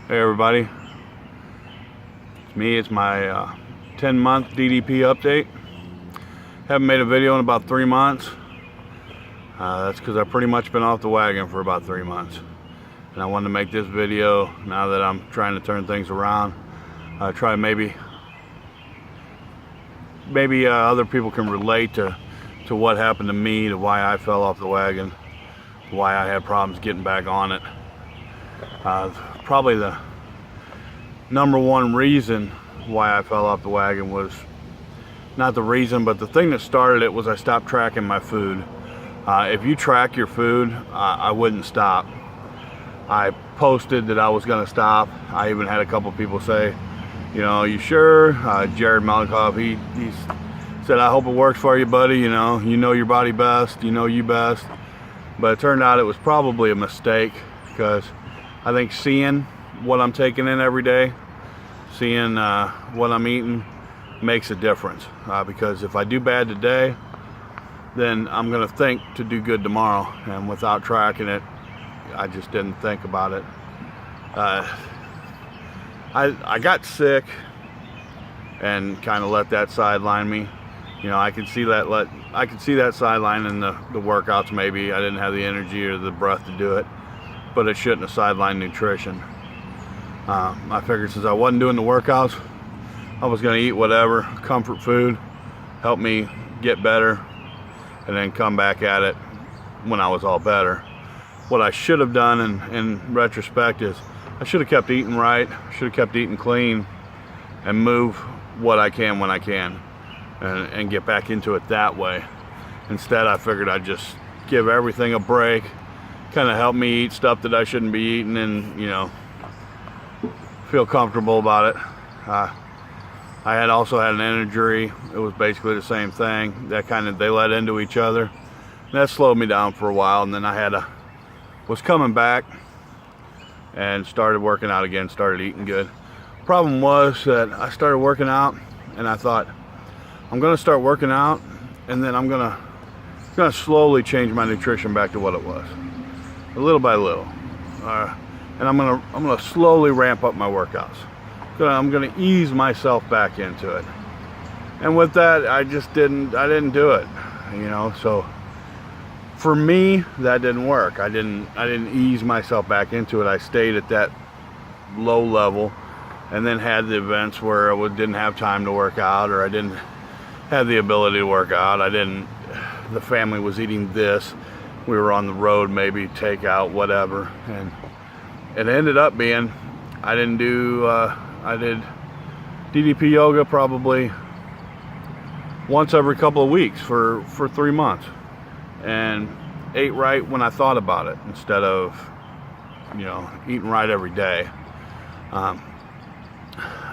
Hey everybody, it's me. It's my 10-month DDP update. Haven't made a video in about 3 months. That's because I've pretty much been off the wagon for about 3 months. And I wanted to make this video now that I'm trying to turn things around. Try maybe other people can relate to what happened to me, to why I fell off the wagon, why I had problems getting back on it. Probably the number one reason why I fell off the wagon was not the reason, but the thing that started it was I stopped tracking my food. If you track your food, I wouldn't stop. I posted that I was going to stop. I even had a couple people say, you know, you sure? Jared Malikoff, he said, I hope it works for you, buddy. You know your body best, you know you best. But it turned out it was probably a mistake, because I think seeing what I'm taking in every day, seeing what I'm eating, makes a difference. Because if I do bad today, then I'm going to think to do good tomorrow. And without tracking it, I just didn't think about it. I got sick and kind of let that sideline me. You know, I could see that sideline in the workouts. Maybe I didn't have the energy or the breath to do it, but it shouldn't have sidelined nutrition. I figured since I wasn't doing the workouts, I was going to eat whatever, comfort food, help me get better, and then come back at it when I was all better. What I should have done in retrospect is I should have kept eating right, should have kept eating clean, and move what I can when I can, and get back into it that way. Instead, I figured I'd just give everything a break, kind of help me eat stuff that I shouldn't be eating, and, you know, feel comfortable about it. I had also had an injury. It was basically the same thing. They led into each other. And that slowed me down for a while, and then was coming back and started working out again, started eating good. Problem was that I started working out, and I thought, I'm gonna start working out, and then I'm gonna slowly change my nutrition back to what it was, little by little. And I'm gonna slowly ramp up my workouts. I'm gonna ease myself back into it. And with that, I didn't do it. You know, so for me, that didn't work. I didn't ease myself back into it. I stayed at that low level, and then had the events where I didn't have time to work out, or I didn't have the ability to work out. The family was eating this. We were on the road, maybe takeout, whatever, and it ended up being I did DDP yoga probably once every couple of weeks for 3 months, and ate right when I thought about it, instead of, you know, eating right every day. And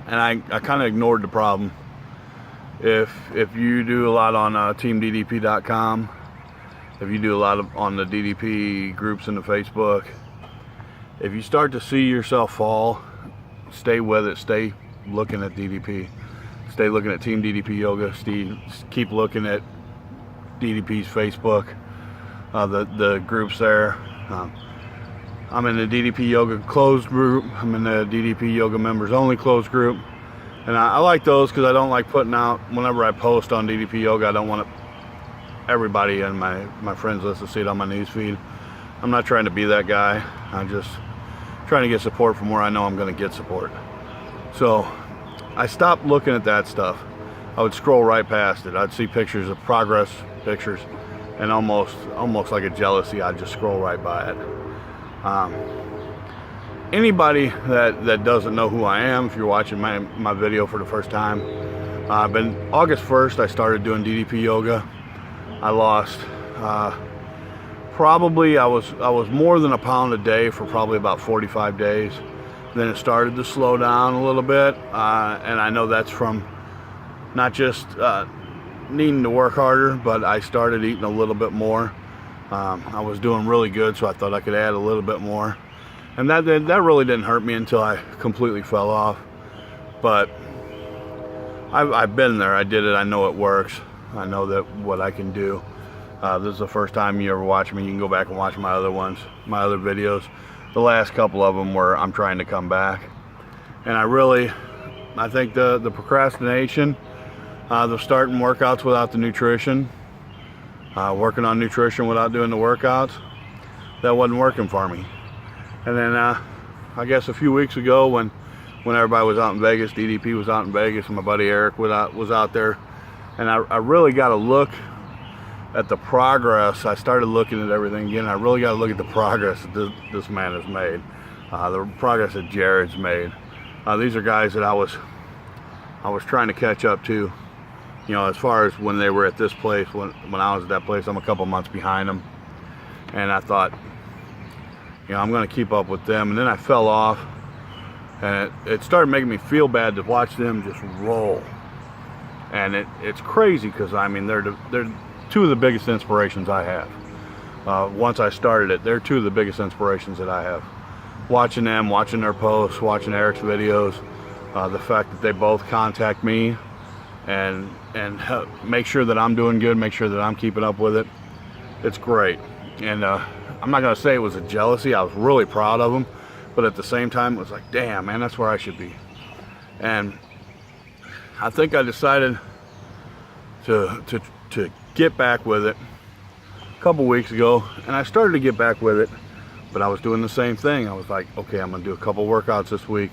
I kind of ignored the problem. If you do a lot on teamddp.com, if you do a lot on the DDP groups in the Facebook, if you start to see yourself fall, stay with it. Stay looking at DDP. Stay looking at Team DDP Yoga. Keep looking at DDP's Facebook, the groups there. I'm in the DDP Yoga closed group. I'm in the DDP Yoga members only closed group. And I like those because I don't like putting out, whenever I post on DDP Yoga, I don't want everybody in my friends list to see it on my news feed. I'm not trying to be that guy. I'm just trying to get support from where I know I'm going to get support. So I stopped looking at that stuff. I would scroll right past it. I'd see pictures of progress pictures, and almost like a jealousy, I'd just scroll right by it. Anybody that doesn't know who I am, if you're watching my video for the first time, August 1st I started doing DDP yoga. I lost probably I was more than a pound a day for probably about 45 days. Then it started to slow down a little bit, and I know that's from not just needing to work harder, but I started eating a little bit more. I was doing really good, so I thought I could add a little bit more, and that really didn't hurt me until I completely fell off. But I've been there. I did it. I know it works. I know that what I can do. This is the first time you ever watch me. You can go back and watch my other videos. the last couple of them where I'm trying to come back. And I think the procrastination, the starting workouts without the nutrition, working on nutrition without doing the workouts, that wasn't working for me. And then I guess a few weeks ago when everybody was out in Vegas, DDP was out in Vegas, and my buddy Eric was out there, and I really got to look at the progress. I started looking at everything again. I really got to look at the progress that this man has made, the progress that Jared's made. These are guys that I was trying to catch up to, you know, as far as when they were at this place. When I was at that place, I'm a couple months behind them, and I thought, you know, I'm going to keep up with them. And then I fell off, and it started making me feel bad to watch them just roll. And it's crazy because, I mean, they're two of the biggest inspirations I have. Once I started it, they're two of the biggest inspirations that I have. Watching them, watching their posts, watching Eric's videos, the fact that they both contact me and make sure that I'm doing good, make sure that I'm keeping up with it. It's great. And I'm not going to say it was a jealousy. I was really proud of them, but at the same time, it was like, damn, man, that's where I should be. And I think I decided to get back with it a couple weeks ago, and I started to get back with it, but I was doing the same thing. I was like, okay, I'm going to do a couple workouts this week.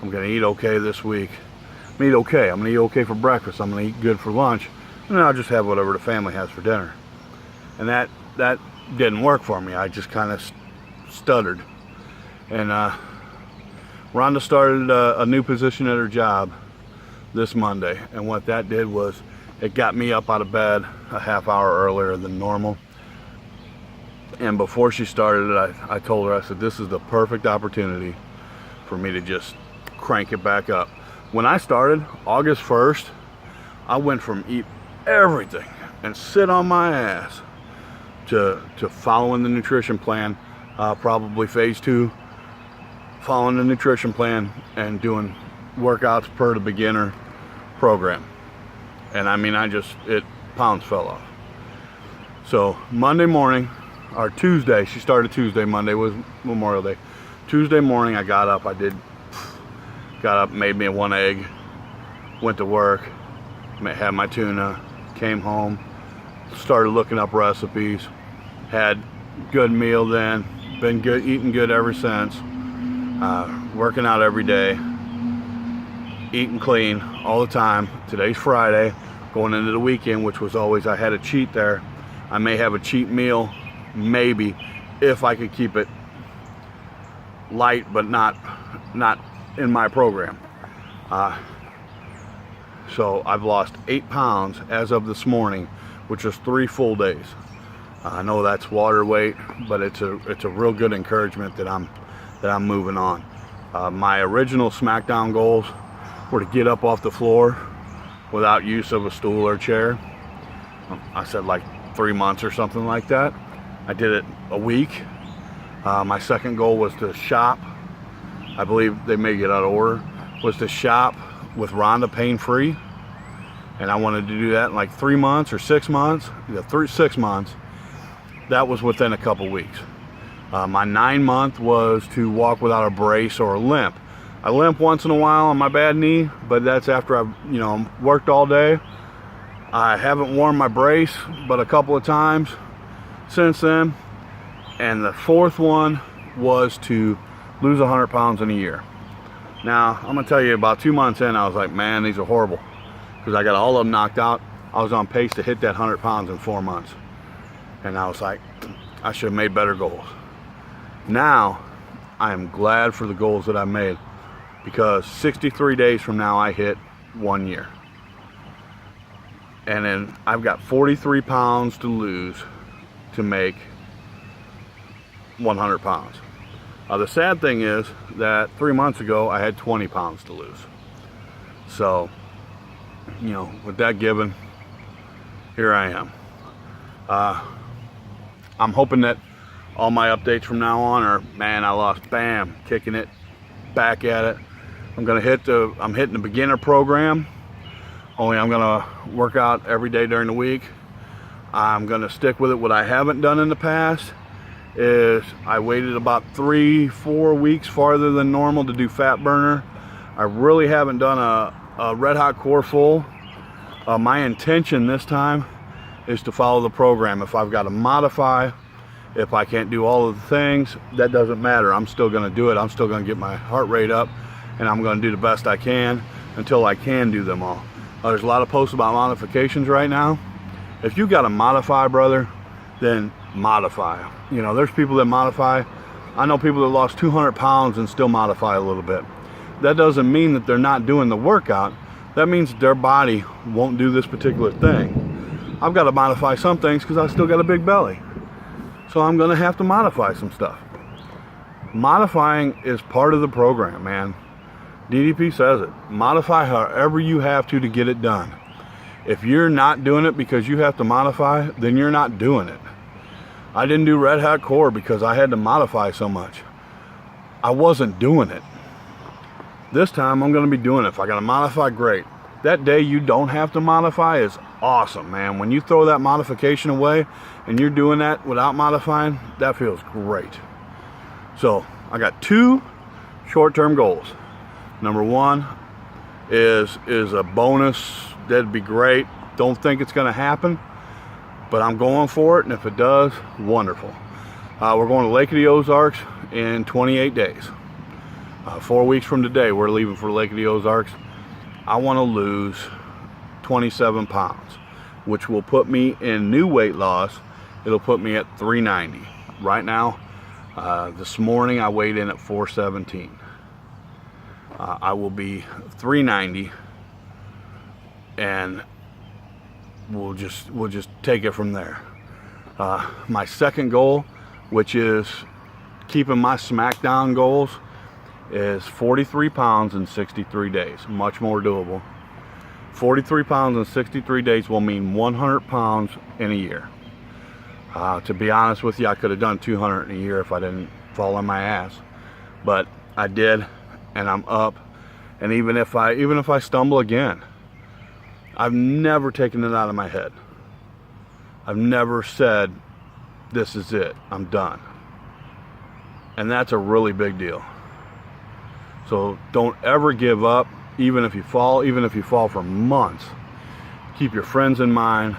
I'm going to eat okay this week. I'm going to eat okay. I'm going to eat okay for breakfast. I'm going to eat good for lunch, and then I'll just have whatever the family has for dinner. And that didn't work for me. I just kind of stuttered. And Rhonda started a new position at her job this Monday, and what that did was it got me up out of bed a half hour earlier than normal. And before she started it, I told her, I said, this is the perfect opportunity for me to just crank it back up. When I started August 1st, I went from eat everything and sit on my ass to following the nutrition plan, probably phase 2, following the nutrition plan and doing workouts per the beginner program. And I mean, pounds fell off. So Monday morning, or Tuesday, she started Tuesday, Monday was Memorial Day. Tuesday morning I got up, made me 1 egg, went to work, had my tuna, came home, started looking up recipes, had good meal then, been good, eating good ever since, working out every day, eating clean all the time. Today's Friday, going into the weekend, which was always, I had a cheat there. I may have a cheat meal, maybe, if I could keep it light but not in my program. So I've lost 8 pounds as of this morning, which is 3 full days. I know that's water weight, but it's a real good encouragement that I'm moving on. My original SmackDown goals were to get up off the floor without use of a stool or chair. I said like 3 months or something like that. I did it a week. My second goal was to shop. I believe they may get out of order. Was to shop with Rhonda pain-free, and I wanted to do that in like 3 months or 6 months. Yeah, 6 months. That was within a couple weeks. My 9-month was to walk without a brace or a limp. I limp once in a while on my bad knee, but that's after I've worked all day. I haven't worn my brace but a couple of times since then. And the 4th one was to lose 100 pounds in a year. Now, I'm gonna tell you, about 2 months in, I was like, man, these are horrible, because I got all of them knocked out. I was on pace to hit that 100 pounds in 4 months. And I was like, I should have made better goals. Now, I am glad for the goals that I made, because 63 days from now, I hit 1 year. And then I've got 43 pounds to lose to make 100 pounds. The sad thing is that 3 months ago, I had 20 pounds to lose. So, with that given, here I am. I'm hoping that all my updates from now on are, man, I lost, bam, kicking it, back at it. I'm hitting the beginner program, only I'm gonna work out every day during the week. I'm gonna stick with it, what I haven't done in the past, is I waited about 3-4 weeks farther than normal to do fat burner. I really haven't done a red hot core full. My intention this time is to follow the program. If I've got to modify, if I can't do all of the things, that doesn't matter. I'm still going to do it. I'm still going to get my heart rate up, and I'm going to do the best I can until I can do them all. There's a lot of posts about modifications right now. If you got to modify, brother, then modify. You know, there's people that modify. I know people that lost 200 pounds and still modify a little bit. That doesn't mean that they're not doing the workout. That means their body won't do this particular thing. I've got to modify some things because I still got a big belly. So I'm going to have to modify some stuff. Modifying is part of the program, man. DDP says it. Modify however you have to get it done. If you're not doing it because you have to modify, then you're not doing it. I didn't do red hot core because I had to modify so much. I wasn't doing it. This time I'm going to be doing it. If I got to modify, great. That day you don't have to modify is awesome, man. When you throw that modification away and you're doing that without modifying, that feels great. So I got 2 short-term goals. Number 1 is a bonus. That'd be great. Don't think it's going to happen, but I'm going for it, and if it does, wonderful. We're going to Lake of the Ozarks in 28 days. 4 weeks from today, we're leaving for Lake of the Ozarks. I want to lose 27 pounds, which will put me in new weight loss. It'll put me at 390. Right now, this morning I weighed in at 417. I will be 390, and we'll just take it from there. My second goal, which is keeping my SmackDown goals, is 43 pounds in 63 days. Much more doable. 43 pounds in 63 days will mean 100 pounds in a year. To be honest with you, I could have done 200 in a year if I didn't fall on my ass, but I did, and I'm up. And even if I stumble again, I've never taken it out of my head. I've never said, this is it, I'm done. And that's a really big deal. So don't ever give up, even if you fall for months. Keep your friends in mind,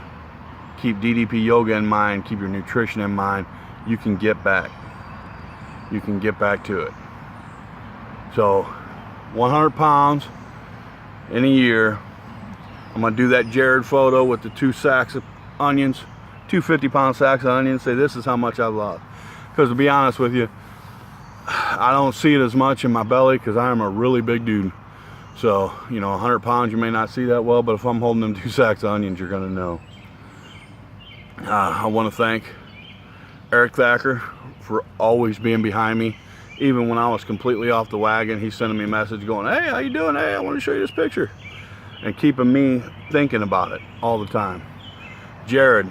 keep DDP yoga in mind, keep your nutrition in mind. You can get back. You can get back to it. So 100 pounds in a year. I'm going to do that Jared photo with the 2 sacks of onions, 2 50-pound sacks of onions, say this is how much I've lost. Because to be honest with you, I don't see it as much in my belly because I am a really big dude. So, you know, 100 pounds you may not see that well, but if I'm holding them 2 sacks of onions, you're going to know. I want to thank Eric Thacker for always being behind me. Even when I was completely off the wagon, he's sending me a message going, hey, how you doing? Hey, I want to show you this picture. And keeping me thinking about it all the time. Jared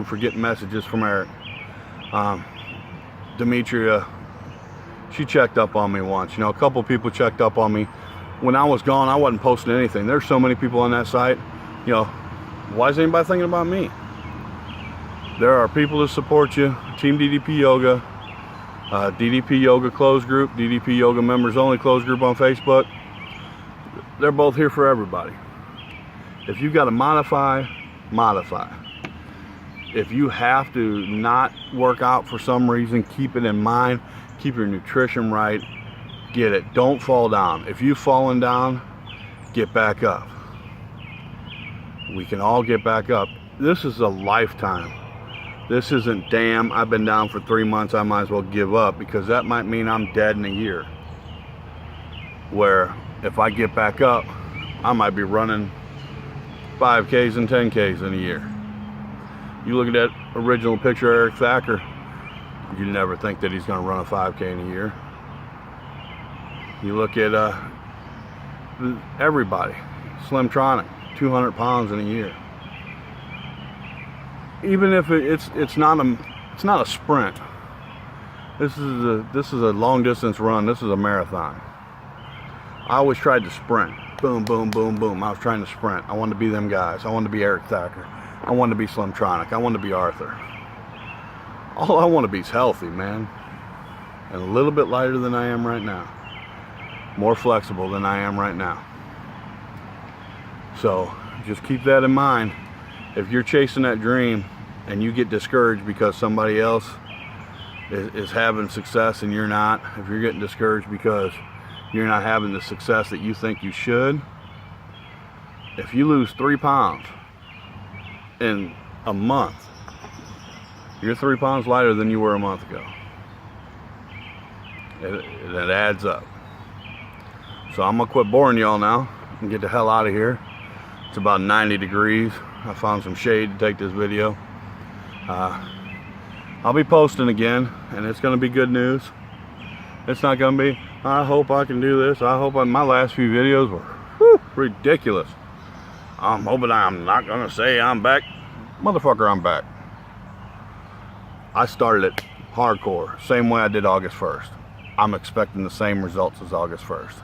for getting messages from Eric. Demetria, she checked up on me once. You know, a couple people checked up on me. When I was gone, I wasn't posting anything. There's so many people on that site. You know, why is anybody thinking about me? There are people that support you. Team DDP Yoga, DDP Yoga closed group, DDP Yoga members only closed group on Facebook. They're both here for everybody. If you got to modify, modify. If you have to not work out for some reason, keep it in mind. Keep your nutrition right. Get it. Don't fall down. If you've fallen down, get back up. We can all get back up. This is a lifetime. This isn't, damn, I've been down for 3 months, I might as well give up, because that might mean I'm dead in a year. Where if I get back up, I might be running 5Ks and 10Ks in a year. You look at that original picture of Eric Thacker, you never think that he's going to run a 5K in a year. You look at everybody, Slimtronic, 200 pounds in a year. Even if it's not a sprint. This is a long distance run. This is a marathon. I always tried to sprint. Boom, boom, boom, boom. I was trying to sprint. I wanted to be them guys. I wanted to be Eric Thacker. I wanted to be Slimtronic. I wanted to be Arthur. All I want to be is healthy, man. And a little bit lighter than I am right now. More flexible than I am right now. So just keep that in mind. If you're chasing that dream and you get discouraged because somebody else is having success and you're not, if you're getting discouraged because you're not having the success that you think you should, if you lose 3 pounds in a month, you're 3 pounds lighter than you were a month ago. It adds up. So I'm gonna quit boring y'all now and get the hell out of here. It's about 90 degrees. I found some shade to take this video. I'll be posting again, and it's gonna be good news. It's not gonna be, I hope I can do this. I hope my last few videos were ridiculous. I'm hoping I'm not gonna say I'm back. Motherfucker, I'm back. I started it hardcore, same way I did August 1st. I'm expecting the same results as August 1st.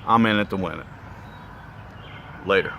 I'm in it to win it. Later.